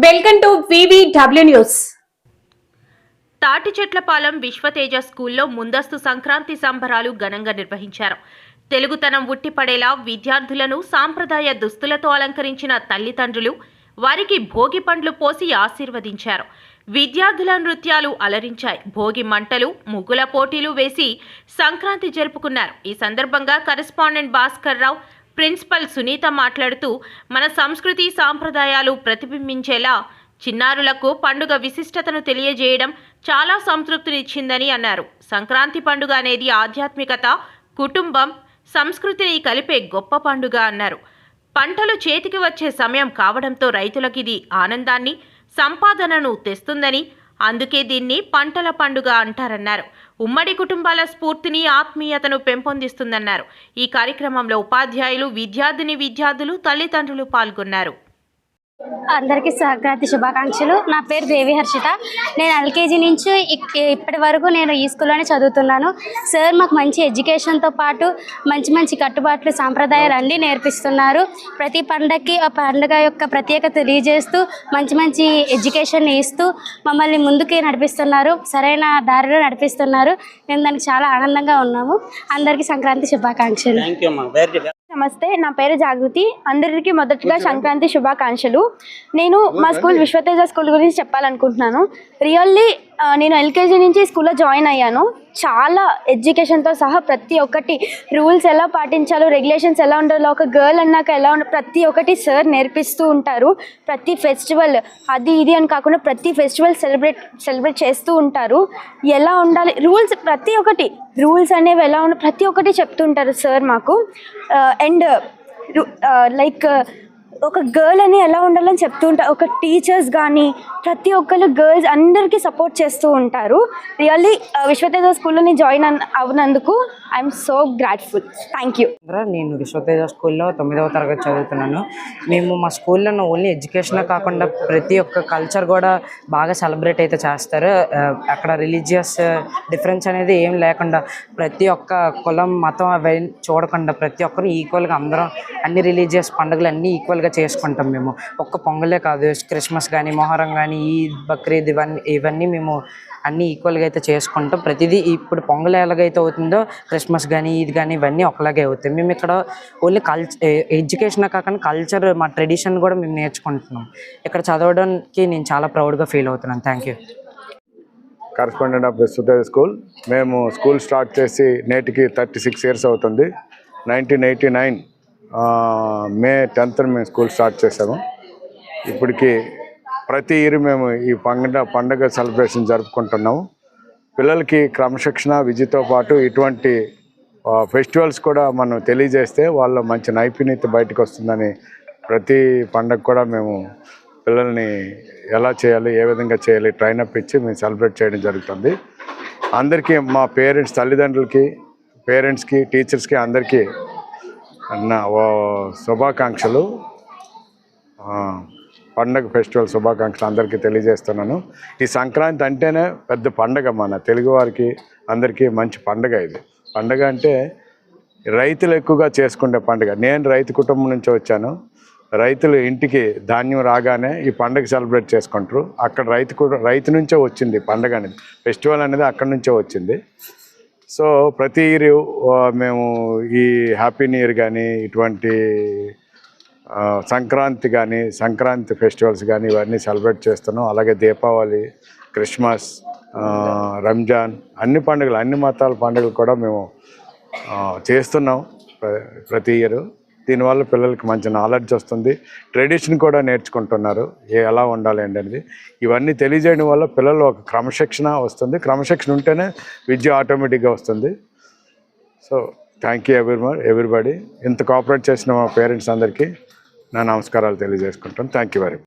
Welcome to VVW news. Thatichetlapalem Vishwateja స్కూల్లో ముందస్తు సంక్రాంతి సంబరాలు ఘనంగా నిర్వహించారు. తెలుగుతనం ఉట్టిపడేలా విద్యార్థులను సాంప్రదాయ దుస్తులతో అలంకరించిన తల్లిదండ్రులు వారికి భోగి పండ్లు పోసి ఆశీర్వదించారు. విద్యార్థుల నృత్యాలు అలరించాయి. భోగి మంటలు, ముగ్గుల పోటీలు వేసి సంక్రాంతి జరుపుకున్నారు. ఈ సందర్భంగా కరెస్పాండెంట్ భాస్కర్ రావు, ప్రిన్సిపల్ సునీత మాట్లాడుతూ మన సంస్కృతి సాంప్రదాయాలు ప్రతిబింబించేలా చిన్నారులకు పండుగ విశిష్టతను తెలియజేయడం చాలా సంతృప్తినిచ్చిందని అన్నారు. సంక్రాంతి పండుగ అనేది ఆధ్యాత్మికత, కుటుంబం, సంస్కృతిని కలిపే గొప్ప పండుగ అన్నారు. పంటలు చేతికి వచ్చే సమయం కావడంతో రైతులకు ఇది ఆనందాన్ని, సంపాదనను తెస్తుందని, అందుకే దీన్ని పంటల పండుగ అంటారన్నారు. ఉమ్మడి కుటుంబాల స్ఫూర్తిని, ఆత్మీయతను పెంపొందిస్తుందన్నారు. ఈ కార్యక్రమంలో ఉపాధ్యాయులు, విద్యార్థులు, తల్లిదండ్రులు పాల్గొన్నారు. అందరికీ సంక్రాంతి శుభాకాంక్షలు. నా పేరు దేవి హర్షిత. నేను ఎల్కేజీ నుంచి ఇప్పటి వరకు నేను ఈ స్కూల్లోనే చదువుతున్నాను. సార్ మాకు మంచి ఎడ్యుకేషన్తో పాటు మంచి కట్టుబాట్లు, సాంప్రదాయాలు అన్నీ నేర్పిస్తున్నారు. ప్రతి పండగకి ఆ పండుగ యొక్క ప్రత్యేకత తెలియజేస్తూ మంచి ఎడ్యుకేషన్ ఇస్తూ మమ్మల్ని ముందుకి నడిపిస్తున్నారు. సరైన దారిలో నడిపిస్తున్నారు. మేము దానికి చాలా ఆనందంగా ఉన్నాము. అందరికీ సంక్రాంతి శుభాకాంక్షలు. నమస్తే, నా పేరు జాగృతి. అందరికీ మొదటగా సంక్రాంతి శుభాకాంక్షలు. నేను మా స్కూల్ విశ్వతేజ స్కూల్ గురించి చెప్పాలనుకుంటున్నాను. రియల్లీ నేను ఎల్కేజీ నుంచి స్కూల్లో జాయిన్ అయ్యాను. చాలా ఎడ్యుకేషన్తో సహా ప్రతి ఒక్కటి, రూల్స్ ఎలా పాటించాలో, రెగ్యులేషన్స్ ఎలా ఉండాలో, ఒక గర్ల్ అన్నాక ఎలా ప్రతి ఒక్కటి సార్ నేర్పిస్తూ ఉంటారు. ప్రతి ఫెస్టివల్ అది ఇది అని కాకుండా ప్రతి ఫెస్టివల్ సెలబ్రేట్ చేస్తూ ఉంటారు. ఎలా ఉండాలి, ప్రతి ఒక్కటి రూల్స్ అనేవి ఎలా ఉండాలి ప్రతి ఒక్కటి చెప్తుంటారు సార్ మాకు. అండ్ లైక్ ఒక గర్ల్ అని ఎలా ఉండాలని చెప్తూ ఉంటారు. ఒక టీచర్స్ కానీ ప్రతి ఒక్కరు గర్ల్స్ అందరికీ సపోర్ట్ చేస్తూ ఉంటారు. రియల్లీ విశ్వతేజ స్కూల్లో నేను జాయిన్ అవునందుకు I'm so grateful. Thank you. నేను విశ్వతేజ స్కూల్లో 9వ తరగతి చదువుతున్నాను. మేము మా స్కూల్లో ఓన్లీ ఎడ్యుకేషన్ కాకుండా ప్రతి ఒక్క కల్చర్ కూడా బాగా సెలబ్రేట్ అయితే చేస్తారు. అక్కడ రిలీజియస్ డిఫరెన్స్ అనేది ఏం లేకుండా ప్రతి ఒక్క కులం, మతం అవి చూడకుండా ప్రతి ఒక్కరు ఈక్వల్గా అందరం అన్ని రిలీజియస్ పండుగలు అన్నీ ఈక్వల్గా చేసుకుంటాం. మేము ఒక్క పొంగలే కాదు, క్రిస్మస్ కానీ, మొహరం కానీ, ఈద్, బక్రీద్ ఇవన్నీ మేము అన్నీ ఈక్వల్గా అయితే చేసుకుంటాం. ప్రతిదీ ఇప్పుడు పొంగల్ ఎలాగైతే అవుతుందో క్రిస్మస్ కానీ, ఈద్ కానీ ఇవన్నీ ఒకలాగే అవుతాయి. మేము ఇక్కడ ఓన్లీ ఎడ్యుకేషన్ కాకుండా కల్చర్, మా ట్రెడిషన్ కూడా మేము నేర్చుకుంటున్నాం. ఇక్కడ చదవడానికి నేను చాలా ప్రౌడ్గా ఫీల్ అవుతున్నాను. Thank you. Correspondent of Vishwateja school. మేము స్కూల్ స్టార్ట్ చేసి నేటికి 36 ఇయర్స్ అవుతుంది. 1989 మే 10th మేము స్కూల్ స్టార్ట్ చేసాము. ఇప్పటికి ప్రతి ఇయర్ మేము ఈ పండుగ సెలబ్రేషన్ జరుపుకుంటున్నాము. పిల్లలకి క్రమశిక్షణ, విద్యతో పాటు ఇటువంటి ఫెస్టివల్స్ కూడా మనం తెలియజేస్తే వాళ్ళ మంచి నైపుణ్యత బయటకు వస్తుందని ప్రతి పండుగ కూడా మేము పిల్లల్ని ఎలా చేయాలి, ఏ విధంగా చేయాలి ట్రైనప్ ఇచ్చి మేము సెలబ్రేట్ చేయడం జరుగుతుంది. అందరికీ మా పేరెంట్స్, తల్లిదండ్రులకి, పేరెంట్స్కి, టీచర్స్కి అందరికీ నా శుభాకాంక్షలు, పండగ ఫెస్టివల్ శుభాకాంక్షలు అందరికీ తెలియజేస్తున్నాను. ఈ సంక్రాంతి అంటేనే పెద్ద పండగ, మన తెలుగు వారికి అందరికీ మంచి పండగ. ఇది పండగ అంటే రైతులు ఎక్కువగా చేసుకునే పండుగ. నేను రైతు కుటుంబం నుంచి వచ్చాను. రైతులు ఇంటికి ధాన్యం రాగానే ఈ పండుగ సెలబ్రేట్ చేసుకుంటారు. అక్కడ రైతు నుంచే వచ్చింది పండగ అనేది, ఫెస్టివల్ అనేది అక్కడి నుంచే వచ్చింది. సో ప్రతి ఇయర్ మేము ఈ హ్యాపీ న్యూ ఇయర్ కానీ, ఇటువంటి సంక్రాంతి కానీ, సంక్రాంతి ఫెస్టివల్స్ కానీ ఇవన్నీ సెలబ్రేట్ చేస్తున్నాం. అలాగే దీపావళి, క్రిస్మస్, రంజాన్, అన్ని పండుగలు, అన్ని మతాల పండుగలు కూడా మేము చేస్తున్నాం ప్రతి ఇయర్. దీనివల్ల పిల్లలకి మంచి నాలెడ్జ్ వస్తుంది, ట్రెడిషన్ కూడా నేర్చుకుంటున్నారు, ఎలా ఉండాలి అనేది. ఇవన్నీ తెలియజేయడం వల్ల పిల్లలు ఒక క్రమశిక్షణ వస్తుంది. క్రమశిక్షణ ఉంటేనే విద్య ఆటోమేటిక్గా వస్తుంది. So thank you everybody. ఇంత కోఆపరేట్ చేసిన మా పేరెంట్స్ అందరికీ నా నమస్కారాలు తెలియజేసుకుంటాను. Thank you very much.